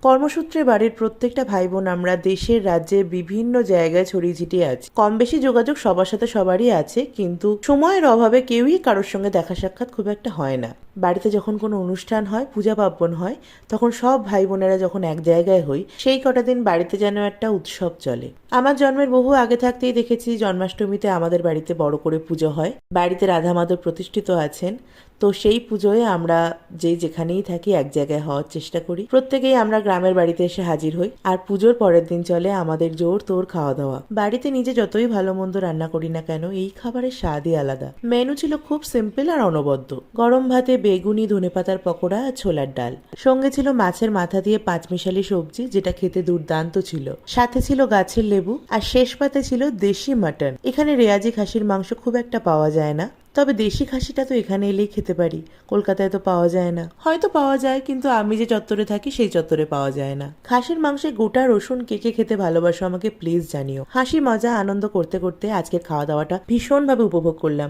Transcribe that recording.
কর্মসূত্রে বাড়ির প্রত্যেকটা ভাই বোন আমরা দেশের রাজ্যের বিভিন্ন জায়গায় ছড়িয়ে ছিটিয়ে আছি। কম বেশি যোগাযোগ সবার সাথে সবারই আছে, কিন্তু সময়ের অভাবে কেউই কারোর সঙ্গে দেখা সাক্ষাৎ খুব একটা হয় না। বাড়িতে যখন কোনো অনুষ্ঠান হয়, পূজা পার্বণ হয়, তখন সব ভাই বোনেরা যখন এক জায়গায় হই, সেই কটা দিন বাড়িতে যেন একটা উৎসব চলে। আমার জন্মের বহু আগে থাকতেই দেখেছি জন্মাষ্টমীতে আমাদের বাড়িতে বড় করে পুজো হয়। বাড়িতে রাধা মাধব প্রতিষ্ঠিত আছেন, তো সেই পুজোয় আমরা যেখানেই থাকি এক জায়গায় হওয়ার চেষ্টা করি। প্রত্যেকেই আমরা গ্রামের বাড়িতে এসে হাজির হই, আর পুজোর পরের দিন চলে আমাদের জোর তোর খাওয়া দাওয়া। বাড়িতে নিজে যতই ভালো মন্দ রান্না করি না কেন, এই খাবারের স্বাদই আলাদা। মেনু ছিল খুব সিম্পল আর অনবদ্য। গরম ভাতে বেগুনি, ধনেপাতার পকোড়া আর ছোলার ডাল, সঙ্গে ছিল মাছের মাথা দিয়ে পাঁচমিশালি সবজি, যেটা খেতে দুর্দান্ত ছিল। সাথে ছিল গাছের লেবু, আর শেষ পাতে ছিল দেশি মাটন। এখানে রেয়াজি খাসির মাংস খুব একটা পাওয়া যায় না, তবে দেশি খাসিটা তো এখানে এলেই খেতে পারি, কলকাতায় তো পাওয়া যায় না। হয়তো পাওয়া যায়, কিন্তু আমি যে চত্বরে থাকি সেই চত্বরে পাওয়া যায় না। খাসির মাংসে গোটা রসুন কে কে খেতে ভালোবাসো আমাকে প্লিজ জানিও। হাসি মজা আনন্দ করতে করতে আজকের খাওয়া দাওয়াটা ভীষণভাবে উপভোগ করলাম।